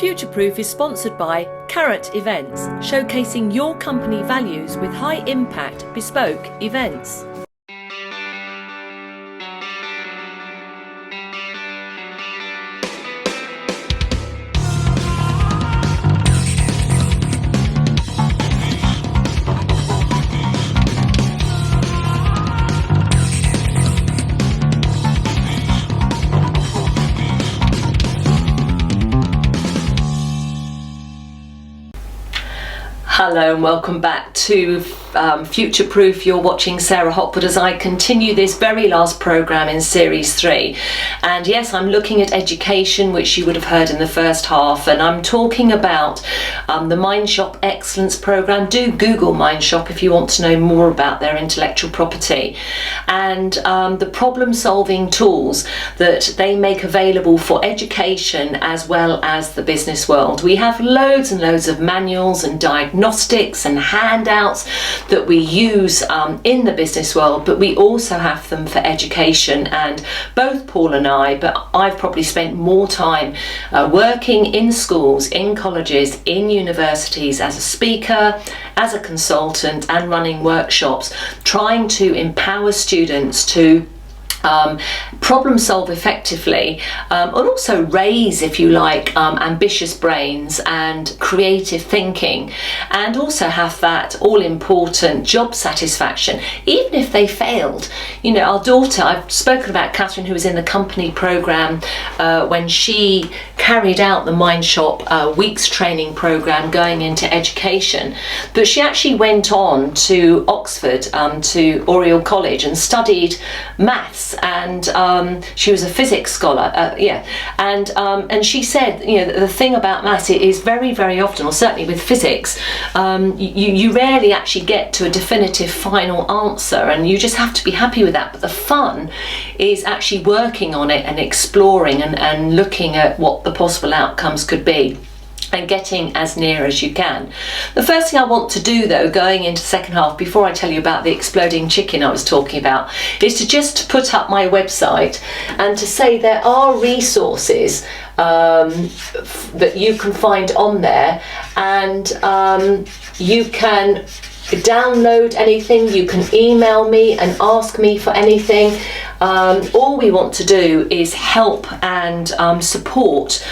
Futureproof is sponsored by Carrot Events, showcasing your company values with high impact bespoke events. Hello and welcome back to Futureproof. You're watching Sarah Hopwood as I continue this very last programme in Series 3. And yes, I'm looking at education, which you would have heard in the first half, and I'm talking about the Mindshop Excellence Programme. Do Google Mindshop if you want to know more about their intellectual property and the problem-solving tools that they make available for education as well as the business world. We have loads and loads of manuals and diagnostics and handouts that we use in the business world, but we also have them for education. And both Paul and I, but I've probably spent more time working in schools, in colleges, in universities as a speaker, as a consultant, and running workshops, trying to empower students to problem solve effectively and also raise, if you like, ambitious brains and creative thinking, and also have that all important job satisfaction even if they failed. You know, our daughter, I've spoken about Catherine, who was in the company program when she carried out the Mindshop weeks training program going into education, but she actually went on to Oxford, to Oriel College, and studied maths, and she was a physics scholar, and she said, you know, the thing about maths is very, very often, or certainly with physics, you rarely actually get to a definitive final answer, and you just have to be happy with that. But the fun is actually working on it and exploring and looking at what the possible outcomes could be and getting as near as you can. The first thing I want to do, though, going into the second half, before I tell you about the exploding chicken I was talking about, is to just put up my website and to say there are resources that you can find on there, and you can download anything, you can email me and ask me for anything. All we want to do is help and support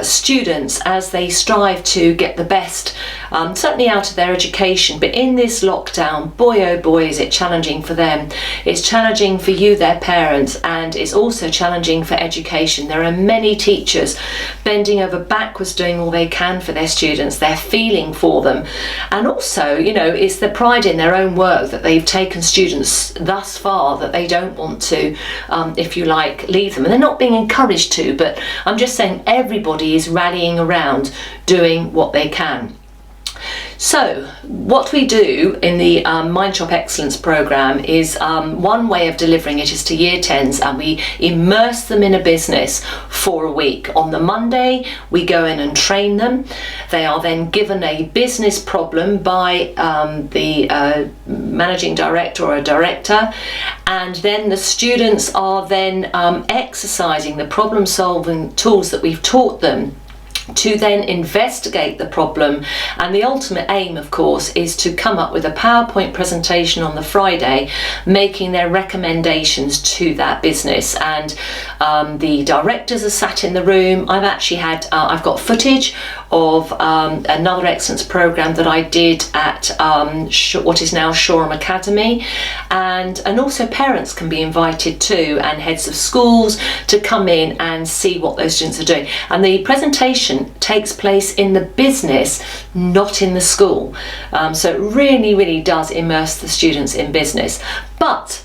students as they strive to get the best, certainly out of their education. But in this lockdown, boy oh boy, is it challenging for them. It's challenging for you, their parents, and it's also challenging for education. There are many teachers bending over backwards doing all they can for their students. They're feeling for them, and also, you know, it's the pride in their own work that they've taken students thus far that they don't want to, if you like, leave them. And they're not being encouraged to, but I'm just saying everybody is rallying around doing what they can. So what we do in the Mindshop Excellence Programme is one way of delivering it is to Year 10s, and we immerse them in a business for a week. On the Monday, we go in and train them. They are then given a business problem by the managing director or a director, and then the students are then exercising the problem-solving tools that we've taught them to then investigate the problem. And the ultimate aim, of course, is to come up with a PowerPoint presentation on the Friday, making their recommendations to that business. And the directors are sat in the room. I've actually had, I've got footage of another excellence program that I did at what is now Shoreham Academy, and also parents can be invited too, and heads of schools to come in and see what those students are doing. And the presentation takes place in the business, not in the school. So it really, really does immerse the students in business. But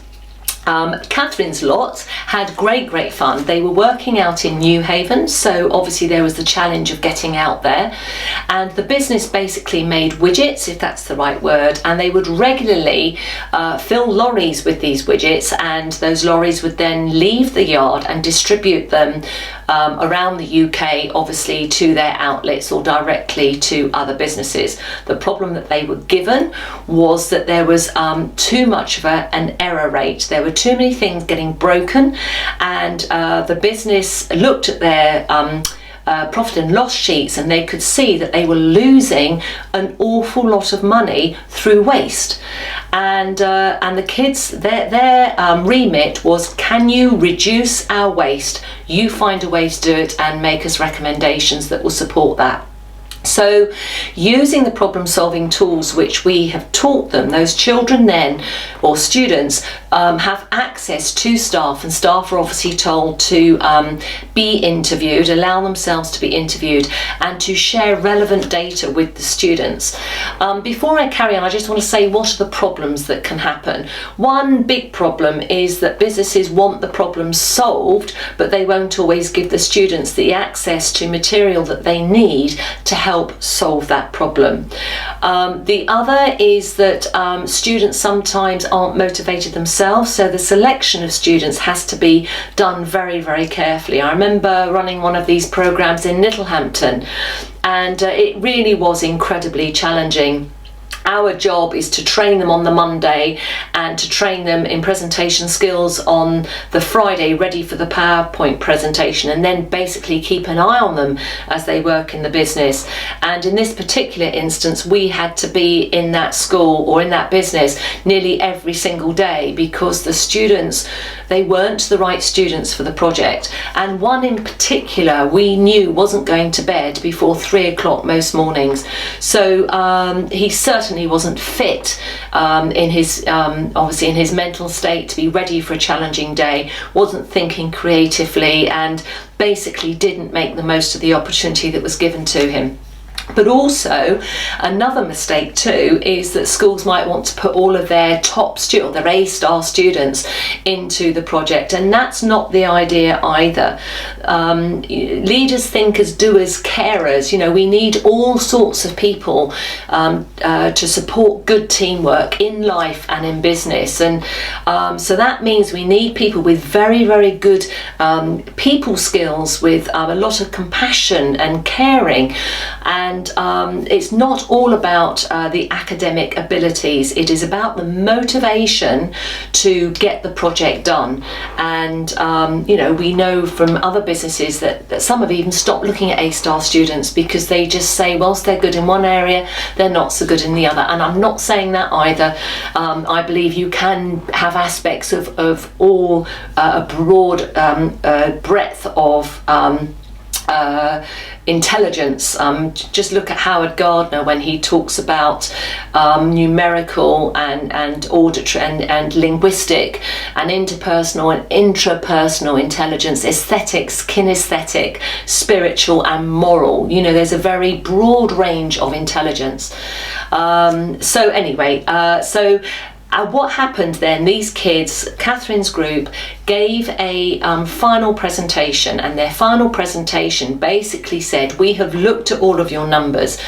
Catherine's lot had great fun. They were working out in Newhaven, so obviously there was the challenge of getting out there, and the business basically made widgets, if that's the right word, and they would regularly fill lorries with these widgets, and those lorries would then leave the yard and distribute them around the UK, obviously to their outlets or directly to other businesses. The problem that they were given was that there was too much of an error rate. There were too many things getting broken, and the business looked at their profit and loss sheets, and they could see that they were losing an awful lot of money through waste. And the kids, their remit was, can you reduce our waste? You find a way to do it and make us recommendations that will support that. So using the problem solving tools which we have taught them, those children then, or students, have access to staff, and staff are obviously told to be interviewed, allow themselves to be interviewed, and to share relevant data with the students. Before I carry on, I just want to say what are the problems that can happen. One big problem is that businesses want the problem solved, but they won't always give the students the access to material that they need to help solve that problem. The other is that students sometimes aren't motivated themselves, so the selection of students has to be done very, very carefully. I remember running one of these programs in Littlehampton, and it really was incredibly challenging. Our job is to train them on the Monday and to train them in presentation skills on the Friday, ready for the PowerPoint presentation, and then basically keep an eye on them as they work in the business. And in this particular instance, we had to be in that school or in that business nearly every single day, because the students, they weren't the right students for the project. And one in particular we knew wasn't going to bed before 3 o'clock most mornings. So he certainly wasn't fit in his obviously in his mental state to be ready for a challenging day, wasn't thinking creatively, and basically didn't make the most of the opportunity that was given to him. But also, another mistake too is that schools might want to put all of their top students, their A-star students, into the project, and that's not the idea either. Leaders, thinkers, doers, carers, you know, we need all sorts of people to support good teamwork in life and in business, and so that means we need people with very, very good people skills, with a lot of compassion and caring. And it's not all about the academic abilities, it is about the motivation to get the project done. And you know, we know from other businesses that some have even stopped looking at A-star students because they just say, whilst they're good in one area, they're not so good in the other. And I'm not saying that either. I believe you can have aspects of all, a broad breadth of intelligence. Just look at Howard Gardner when he talks about numerical and auditory and linguistic and interpersonal and intrapersonal intelligence, aesthetics, kinesthetic, spiritual and moral. You know, there's a very broad range of intelligence. So anyway, what happened then, these kids, Catherine's group, gave a final presentation, and their final presentation basically said, we have looked at all of your numbers.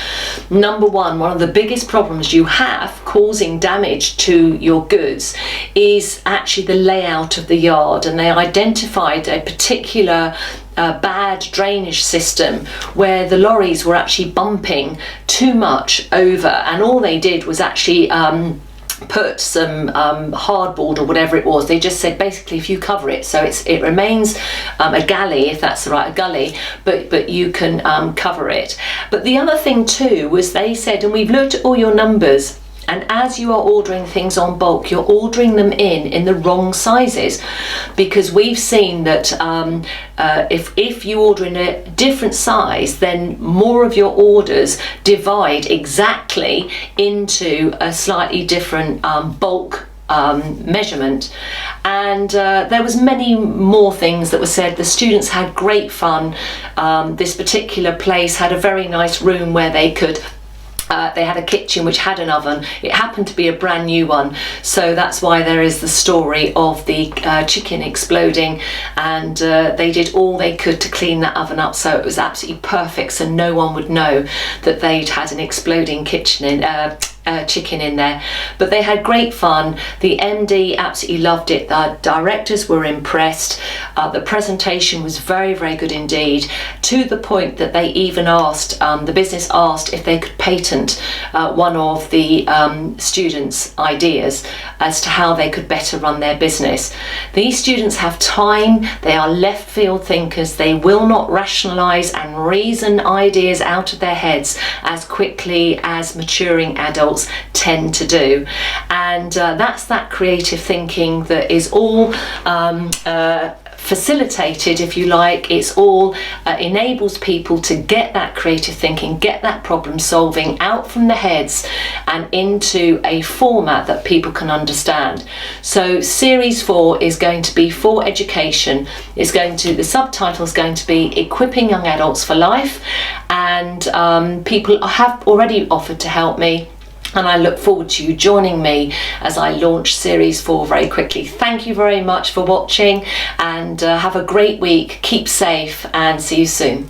Number one of the biggest problems you have causing damage to your goods is actually the layout of the yard, and they identified a particular bad drainage system where the lorries were actually bumping too much over, and all they did was actually put some hardboard or whatever it was. They just said basically if you cover it, so it remains a galley, if that's right, a gully, but you can cover it. But the other thing too was they said, and we've looked at all your numbers, and as you are ordering things on bulk, you're ordering them in the wrong sizes, because we've seen that if you order in a different size, then more of your orders divide exactly into a slightly different bulk measurement. And there was many more things that were said. The students had great fun. This particular place had a very nice room where they could they had a kitchen which had an oven. It happened to be a brand new one, so that's why there is the story of the chicken exploding, and they did all they could to clean that oven up so it was absolutely perfect, so no one would know that they'd had an exploding kitchen in chicken in there, but they had great fun. The MD absolutely loved it. The directors were impressed. The presentation was very, very good indeed, to the point that they even asked, the business asked if they could patent one of the students' ideas as to how they could better run their business. These students have time, they are left field thinkers, they will not rationalise and reason ideas out of their heads as quickly as maturing adults tend to do. And that's that creative thinking that is all facilitated, if you like. It's all enables people to get that creative thinking, get that problem solving out from the heads and into a format that people can understand. So series 4 is going to be for education. The subtitle is going to be Equipping Young Adults for Life, and people have already offered to help me, and I look forward to you joining me as I launch series 4 very quickly. Thank you very much for watching, and have a great week. Keep safe and see you soon.